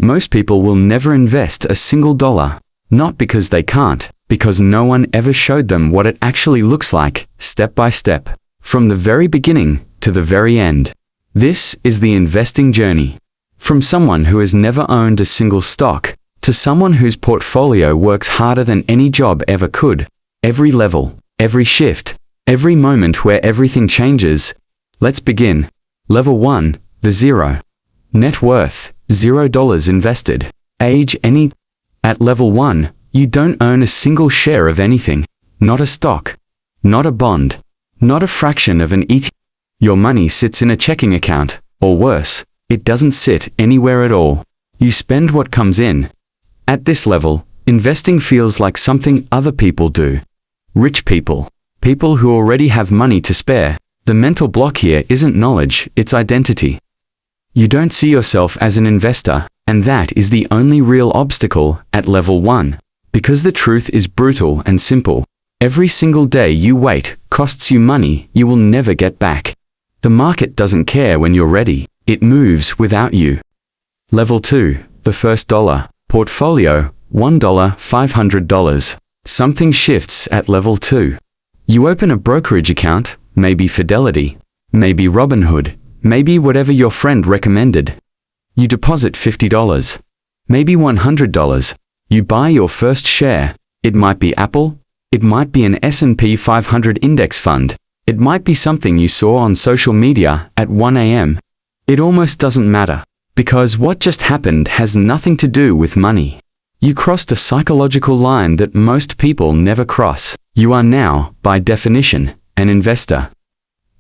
Most people will never invest a single dollar. Not because they can't, because no one ever showed them what it actually looks like, step by step, from the very beginning to the very end. This is the investing journey. From someone who has never owned a single stock, to someone whose portfolio works harder than any job ever could. Every level, every shift, every moment where everything changes. Let's begin. Level 1, the zero. Net worth, $0 invested. Age any. At level 1, you don't own a single share of anything. Not a stock. Not a bond. Not a fraction of an ETF. Your money sits in a checking account, or worse, it doesn't sit anywhere at all. You spend what comes in. At this level, investing feels like something other people do. Rich people. People who already have money to spare. The mental block here isn't knowledge, it's identity. You don't see yourself as an investor, and that is the only real obstacle at level 1. Because the truth is brutal and simple. Every single day you wait costs you money you will never get back. The market doesn't care when you're ready. It moves without you. Level 2, the first dollar. Portfolio, $1, $500. Something shifts at level 2. You open a brokerage account, maybe Fidelity, maybe Robinhood, maybe whatever your friend recommended. You deposit $50, maybe $100. You buy your first share. It might be Apple, it might be an S&P 500 index fund, it might be something you saw on social media at 1 a.m. It almost doesn't matter, because what just happened has nothing to do with money. You crossed a psychological line that most people never cross. You are now, by definition, an investor.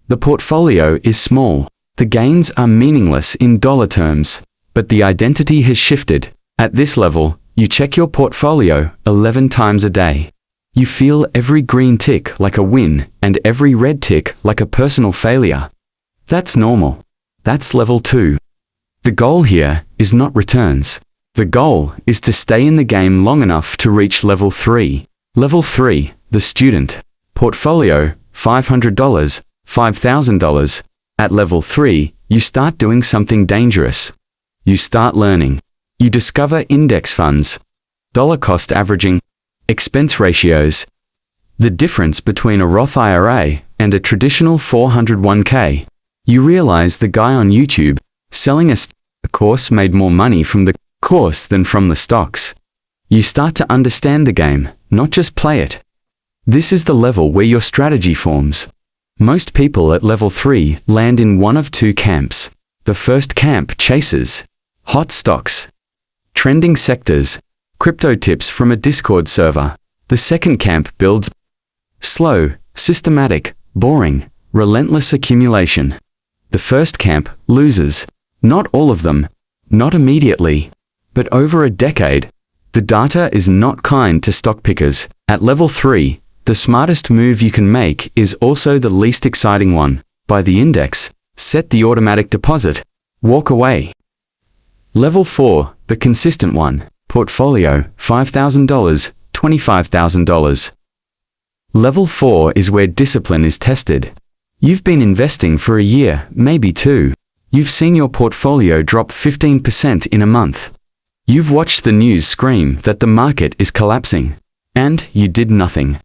The portfolio is small. The gains are meaningless in dollar terms, but the identity has shifted. At this level, you check your portfolio 11 times a day. You feel every green tick like a win and every red tick like a personal failure. That's normal. That's level 2. The goal here is not returns. The goal is to stay in the game long enough to reach level 3. Level 3, the student. Portfolio, $500, $5,000. At level 3, you start doing something dangerous. You start learning. You discover index funds, dollar cost averaging, expense ratios, the difference between a Roth IRA and a traditional 401k. You realize the guy on YouTube selling a course made more money from the course than from the stocks. You start to understand the game, not just play it. This is the level where your strategy forms. Most people at level 3 land in one of two camps. The first camp chases hot stocks, trending sectors, crypto tips from a Discord server. The second camp builds slow, systematic, boring, relentless accumulation. The first camp loses. Not all of them, not immediately, but over a decade. The data is not kind to stock pickers. At level 3, the smartest move you can make is also the least exciting one. Buy the index, set the automatic deposit, walk away. Level 4, the consistent one. Portfolio, $5,000, $25,000. Level 4 is where discipline is tested. You've been investing for a year, maybe 2. You've seen your portfolio drop 15% in a month. You've watched the news scream that the market is collapsing. And you did nothing.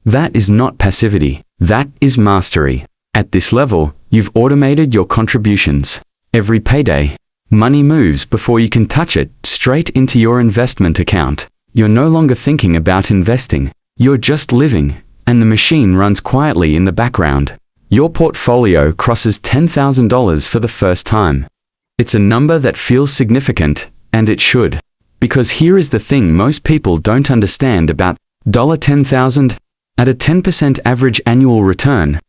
That is not passivity. That is mastery. At this level, you've automated your contributions. Every payday, money moves before you can touch it straight into your investment account. You're no longer thinking about investing. You're just living, and the machine runs quietly in the background. Your portfolio crosses $10,000 for the first time. It's a number that feels significant, and it should. Because here is the thing most people don't understand about $10,000 at a 10% average annual return.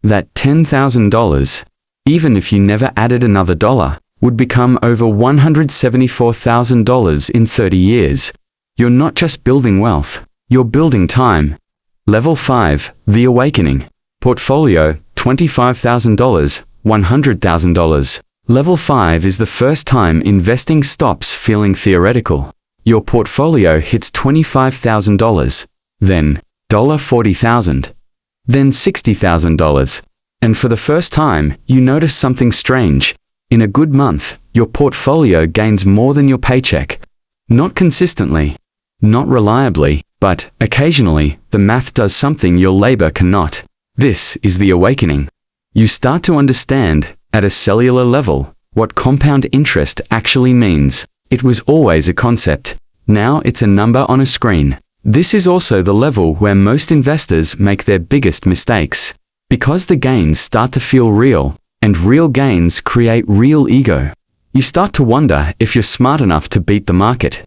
That $10,000, even if you never added another dollar, would become over $174,000 in 30 years. You're not just building wealth, you're building time. Level 5, the awakening. Portfolio, $25,000, $100,000. Level 5 is the first time investing stops feeling theoretical. Your portfolio hits $25,000, then $40,000, then $60,000. And for the first time, you notice something strange. In a good month, your portfolio gains more than your paycheck. Not consistently, not reliably, but occasionally, the math does something your labor cannot. This is the awakening. You start to understand, at a cellular level, what compound interest actually means. It was always a concept. Now it's a number on a screen. This is also the level where most investors make their biggest mistakes. Because the gains start to feel real, and real gains create real ego. You start to wonder if you're smart enough to beat the market.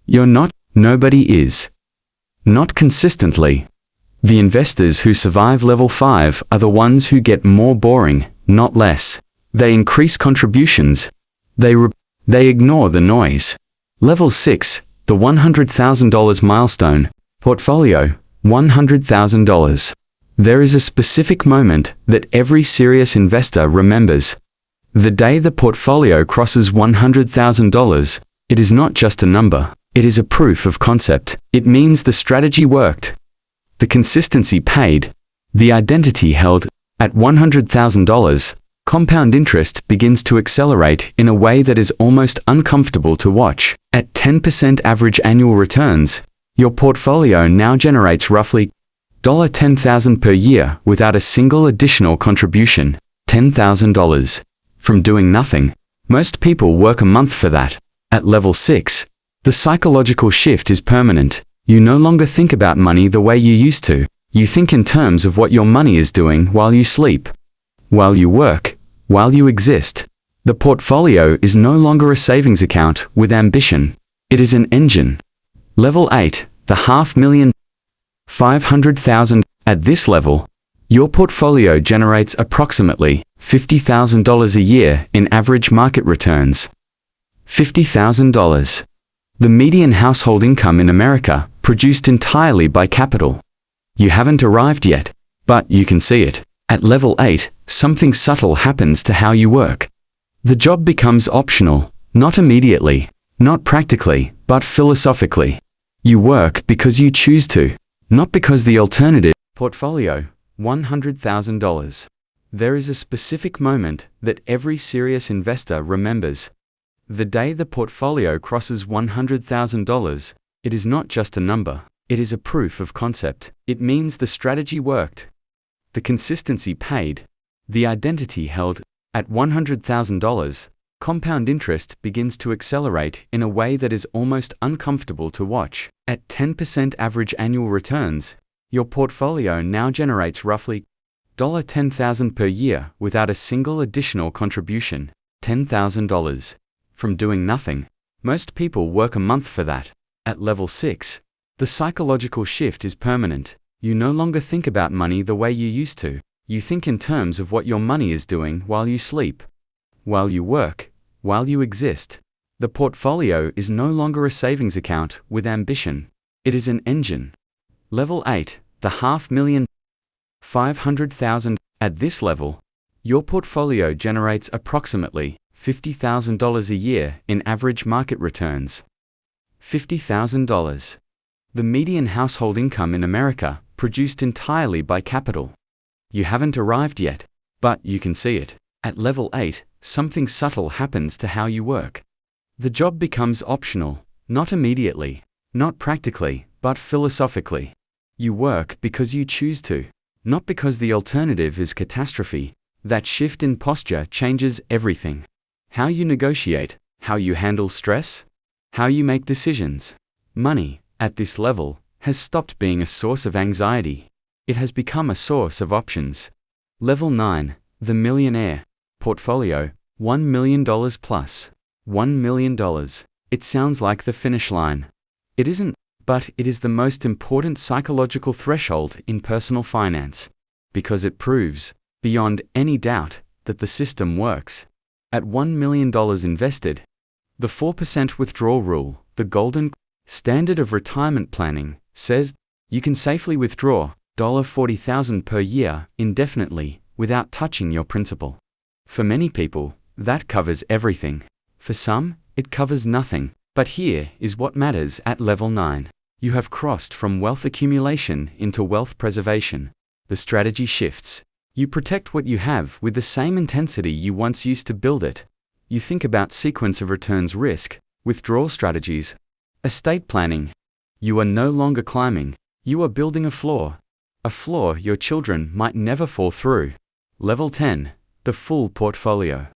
You're not. Nobody is. Not consistently. The investors who survive level 5 are the ones who get more boring, not less. They increase contributions. They ignore the noise. Level 6, the $100,000 milestone, portfolio, $100,000. There is a specific moment that every serious investor remembers. The day the portfolio crosses $100,000, it is not just a number. It is a proof of concept. It means the strategy worked. The consistency paid. The identity held. At $100,000, compound interest begins to accelerate in a way that is almost uncomfortable to watch. At 10% average annual returns, your portfolio now generates roughly $10,000 per year without a single additional contribution. $10,000. From doing nothing. Most people work a month for that. At level 6, the psychological shift is permanent. You no longer think about money the way you used to. You think in terms of what your money is doing while you sleep, while you work, while you exist. The portfolio is no longer a savings account with ambition. It is an engine. Level 8, the $500,000. At this level, your portfolio generates approximately $50,000 a year in average market returns. $50,000. The median household income in America, produced entirely by capital. You haven't arrived yet, but you can see it. At level 8, something subtle happens to how you work. The job becomes optional, not immediately, not practically, but philosophically. You work because you choose to, not because the alternative. Portfolio, $100,000. There is a specific moment that every serious investor remembers. The day the portfolio crosses $100,000, it is not just a number. It is a proof of concept. It means the strategy worked. The consistency paid. The identity held. At $100,000, compound interest begins to accelerate in a way that is almost uncomfortable to watch. At 10% average annual returns, your portfolio now generates roughly $10,000 per year without a single additional contribution. $10,000. From doing nothing. Most people work a month for that. At level 6, the psychological shift is permanent. You no longer think about money the way you used to. You think in terms of what your money is doing while you sleep, while you work, while you exist. The portfolio is no longer a savings account with ambition. It is an engine. Level 8, the $500,000. At this level, your portfolio generates approximately $50,000 a year in average market returns. $50,000. The median household income in America, produced entirely by capital. You haven't arrived yet, but you can see it. At level 8, something subtle happens to how you work. The job becomes optional, not immediately, not practically, but philosophically. You work because you choose to, not because the alternative is catastrophe. That shift in posture changes everything. How you negotiate, how you handle stress, how you make decisions. Money, at this level, has stopped being a source of anxiety. It has become a source of options. Level 9, the Millionaire, portfolio, $1 million plus. $1 million. It sounds like the finish line. It isn't, but it is the most important psychological threshold in personal finance, because it proves, beyond any doubt, that the system works. At $1 million invested, the 4% withdrawal rule, the golden standard of retirement planning, says you can safely withdraw $40,000 per year indefinitely without touching your principal. For many people, that covers everything. For some, it covers nothing. But here is what matters at level 9. You have crossed from wealth accumulation into wealth preservation. The strategy shifts. You protect what you have with the same intensity you once used to build it. You think about sequence of returns risk, withdrawal strategies, estate planning. You are no longer climbing, you are building a floor. A floor your children might never fall through. Level 10. The full portfolio.